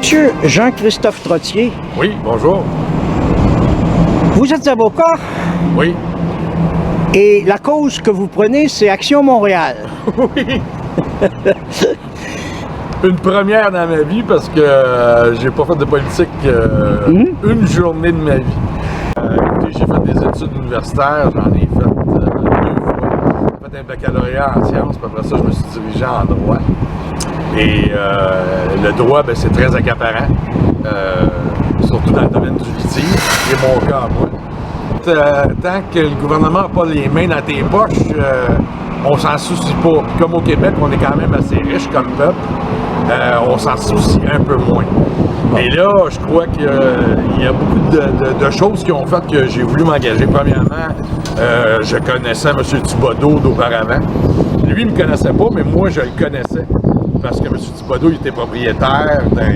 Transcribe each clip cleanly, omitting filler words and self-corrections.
Monsieur Jean-Christophe Trottier, Oui, bonjour. vous êtes avocat Oui. et la cause que vous prenez, c'est Action Montréal. Oui. Une première dans ma vie parce que j'ai pas fait de politique une journée de ma vie. Écoutez, j'ai fait des études universitaires, j'en ai fait 2 fois. J'ai fait un baccalauréat en sciences, puis après ça, je me suis dirigé en droit. Et le droit, ben, c'est très accaparant, surtout dans le domaine du litige, c'est mon cas à moi. Tant que le gouvernement n'a pas les mains dans tes poches, on s'en soucie pas. Puis comme au Québec, on est quand même assez riche comme peuple, on s'en soucie un peu moins. Et là, je crois qu'il y a beaucoup de choses qui ont fait que j'ai voulu m'engager. Premièrement, je connaissais M. Thibodeau d'auparavant. Lui, il ne me connaissait pas, mais moi, je le connaissais. Parce que M. Thibodeau, il était propriétaire d'un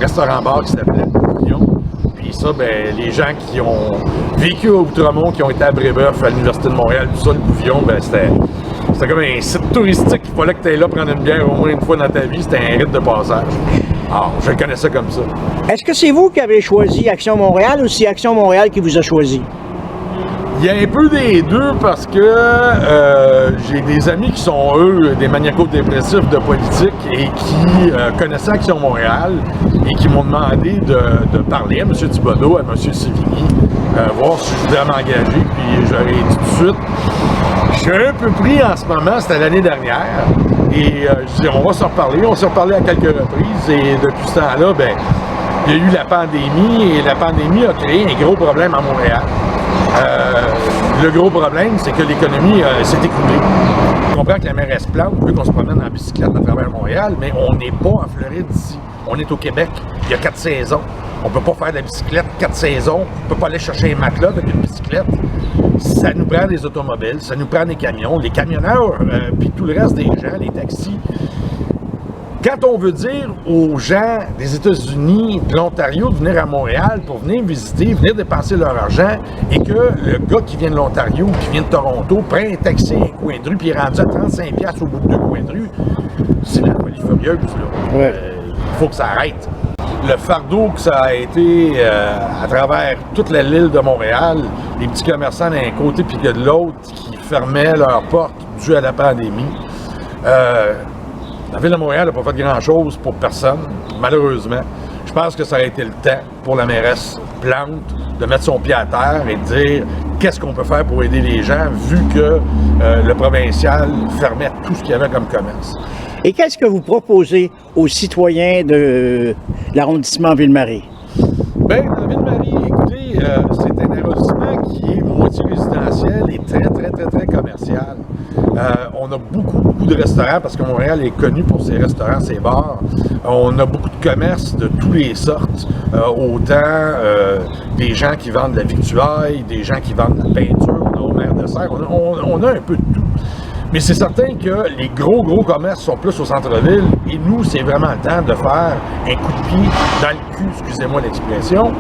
restaurant-bar qui s'appelait Bouvillon. Puis ça, ben, les gens qui ont vécu à Outremont, qui ont été à Brébeuf, à l'Université de Montréal, tout ça, le Bouvillon, ben, c'était comme un site touristique. Il fallait que tu ailles là prendre une bière au moins une fois dans ta vie. C'était un rite de passage. Alors, je le connaissais comme ça. Est-ce que c'est vous qui avez choisi Action Montréal ou c'est Action Montréal qui vous a choisi? Il y a un peu des deux parce que j'ai des amis qui sont, eux, des maniaco-dépressifs de politique et qui connaissaient Action Montréal et qui m'ont demandé de parler à M. Thibodeau, à M. Sévigny, voir si je voulais m'engager. Puis j'aurais dit tout de suite, je suis un peu pris en ce moment, c'était l'année dernière. Et je disais, on va se reparler. On s'est reparlé à quelques reprises et depuis ce temps-là, ben, il y a eu la pandémie et la pandémie a créé un gros problème à Montréal. Le gros problème, c'est que l'économie s'est écoulée. On comprend que la mairesse Plante veut qu'on se promène en bicyclette à travers Montréal, mais on n'est pas en Floride ici. On est au Québec. Il y a 4 saisons. On ne peut pas faire de la bicyclette 4 saisons. On ne peut pas aller chercher un matelas avec une bicyclette. Ça nous prend des automobiles, ça nous prend des camions, les camionneurs, puis tout le reste des gens, les taxis. Quand on veut dire aux gens des États-Unis, de l'Ontario, de venir à Montréal pour venir visiter, venir dépenser leur argent, et que le gars qui vient de l'Ontario ou qui vient de Toronto prend un taxi à un coin de rue puis il est rendu à 35$ au bout de 2 coins de rue, c'est la folie furieuse, là. Ouais. Il faut que ça arrête. Le fardeau que ça a été à travers toute l'île de Montréal, les petits commerçants d'un côté puis de l'autre qui fermaient leurs portes dû à la pandémie. La Ville de Montréal n'a pas fait grand-chose pour personne, malheureusement. Je pense que ça aurait été le temps pour la mairesse Plante de mettre son pied à terre et de dire qu'est-ce qu'on peut faire pour aider les gens, vu que le provincial fermait tout ce qu'il y avait comme commerce. Et qu'est-ce que vous proposez aux citoyens de l'arrondissement Ville-Marie? Bien, la Ville-Marie, écoutez, c'est un arrondissement qui est moitié résidentiel et très commercial. On a beaucoup de restaurants parce que Montréal est connu pour ses restaurants, ses bars. On a beaucoup de commerces de toutes les sortes, autant des gens qui vendent de la victuaille, des gens qui vendent de la peinture, on a au maire de serre, on a un peu de tout. Mais c'est certain que les gros commerces sont plus au centre-ville et nous, c'est vraiment le temps de faire un coup de pied dans le cul, excusez-moi l'expression,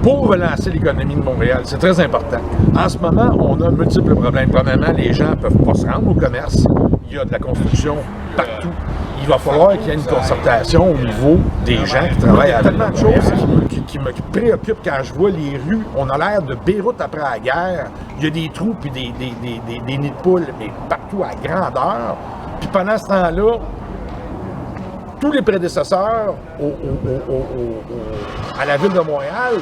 pour relancer l'économie de Montréal. C'est très important. En ce moment, on a multiples problèmes. Premièrement, les gens ne peuvent pas se rendre au commerce. Il y a de la construction partout. Il va falloir qu'il y ait une concertation au niveau des gens qui travaillent à la ville. Il y a tellement de choses qui me préoccupent quand je vois les rues. On a l'air de Beyrouth après la guerre. Il y a des trous puis des nids de poules, mais partout à grandeur. Puis pendant ce temps-là, tous les prédécesseurs à la ville de Montréal,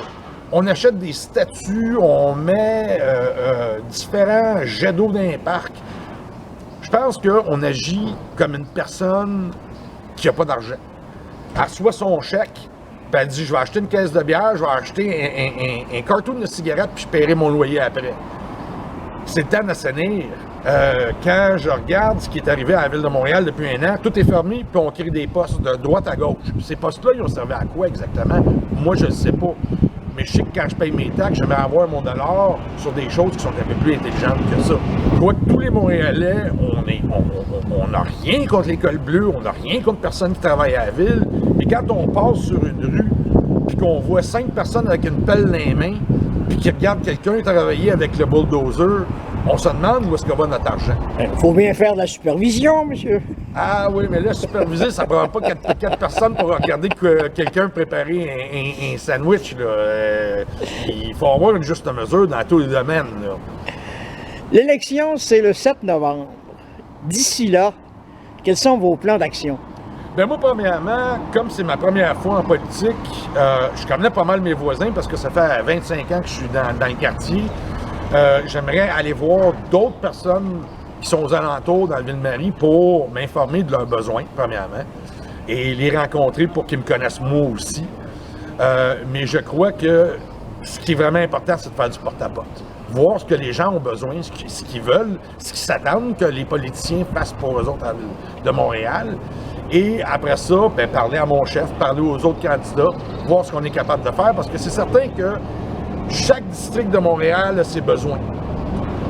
on achète des statues, on met différents jets d'eau dans les parcs. Je pense qu'on agit comme une personne qui n'a pas d'argent. Elle reçoit son chèque, puis elle dit « Je vais acheter une caisse de bière, je vais acheter un carton de cigarettes, puis je paierai mon loyer après. » C'est le temps d'assainir. Quand je regarde ce qui est arrivé à la Ville de Montréal depuis 1 an, tout est fermé, puis on crée des postes de droite à gauche. Ces postes-là, ils ont servi à quoi exactement? Moi, je ne sais pas. Mais je sais que quand je paye mes taxes, j'aimerais avoir mon dollar sur des choses qui sont un peu plus intelligentes que ça. Je crois que tous les Montréalais, on n'a rien contre l'école bleue, on n'a rien contre personne qui travaille à la ville. Mais quand on passe sur une rue, puis qu'on voit 5 personnes avec une pelle dans les mains, puis qui regardent quelqu'un travailler avec le bulldozer, on se demande où est-ce que va notre argent. Il faut bien faire de la supervision, monsieur. Ah oui, mais là, superviser, ça ne prend pas quatre personnes pour regarder que quelqu'un préparer un sandwich. Là. Il faut avoir une juste mesure dans tous les domaines. Là. L'élection, c'est le 7 novembre. D'ici là, quels sont vos plans d'action? Ben moi, premièrement, comme c'est ma première fois en politique, je connais pas mal mes voisins parce que ça fait 25 ans que je suis dans le quartier. J'aimerais aller voir d'autres personnes qui sont aux alentours dans le Ville-Marie pour m'informer de leurs besoins, premièrement, et les rencontrer pour qu'ils me connaissent moi aussi. Mais je crois que ce qui est vraiment important, c'est de faire du porte-à-porte. Voir ce que les gens ont besoin, ce qu'ils veulent, ce qu'ils s'attendent que les politiciens fassent pour eux autres de Montréal. Et après ça, ben, parler à mon chef, parler aux autres candidats, voir ce qu'on est capable de faire, parce que c'est certain que chaque district de Montréal a ses besoins.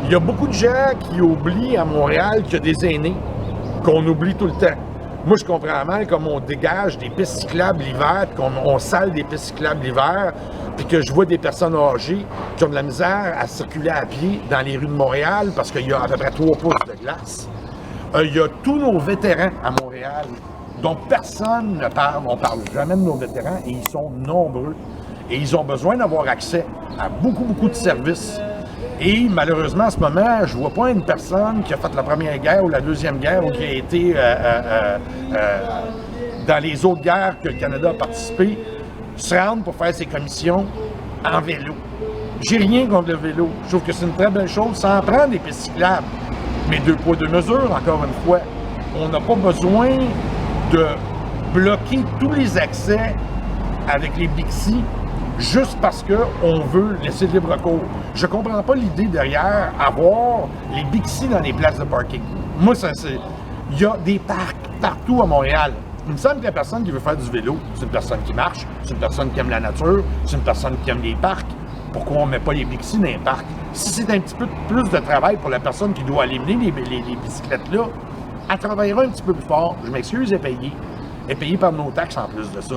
Il y a beaucoup de gens qui oublient à Montréal qu'il y a des aînés, qu'on oublie tout le temps. Moi, je comprends mal comme on dégage des pistes cyclables l'hiver, qu'on sale des pistes cyclables l'hiver, puis que je vois des personnes âgées qui ont de la misère à circuler à pied dans les rues de Montréal parce qu'il y a à peu près 3 pouces de glace. Il y a tous nos vétérans à Montréal dont personne ne parle. On ne parle jamais de nos vétérans et ils sont nombreux. Et ils ont besoin d'avoir accès à beaucoup de services. Et malheureusement, en ce moment, je ne vois pas une personne qui a fait la Première Guerre ou la Deuxième Guerre ou qui a été dans les autres guerres que le Canada a participé, se rendre pour faire ses commissions en vélo. J'ai rien contre le vélo. Je trouve que c'est une très belle chose. Ça en prend des pistes cyclables. Mais 2 poids, 2 mesures, encore une fois. On n'a pas besoin de bloquer tous les accès avec les Bixi juste parce qu'on veut laisser libre cours. Je comprends pas l'idée derrière avoir les Bixi dans les places de parking. Moi, il y a des parcs partout à Montréal. Il me semble que la personne qui veut faire du vélo, c'est une personne qui marche, c'est une personne qui aime la nature, c'est une personne qui aime les parcs. Pourquoi on ne met pas les Bixi dans les parcs? Si c'est un petit peu plus de travail pour la personne qui doit éliminer les bicyclettes-là, elle travaillera un petit peu plus fort. Je m'excuse, elle est payée par nos taxes en plus de ça.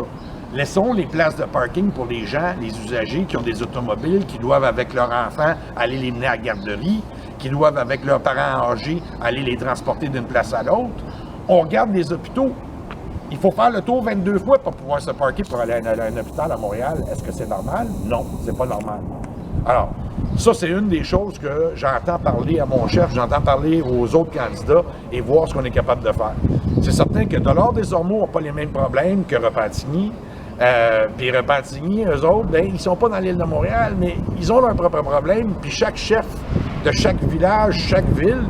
Laissons les places de parking pour les gens, les usagers qui ont des automobiles, qui doivent avec leurs enfants aller les mener à la garderie, qui doivent avec leurs parents âgés aller les transporter d'une place à l'autre. On regarde les hôpitaux. Il faut faire le tour 22 fois pour pouvoir se parker pour aller à un hôpital à Montréal. Est-ce que c'est normal? Non, c'est pas normal. Alors, ça, c'est une des choses que j'entends parler à mon chef, j'entends parler aux autres candidats et voir ce qu'on est capable de faire. C'est certain que Dollard des Ormeaux n'a pas les mêmes problèmes que Repentigny. Puis Repentigny, eux autres, ben, ils sont pas dans l'île de Montréal, mais ils ont leurs propres problèmes. Puis chaque chef de chaque village, chaque ville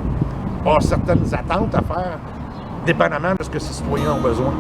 a certaines attentes à faire, dépendamment de ce que ses citoyens ont besoin.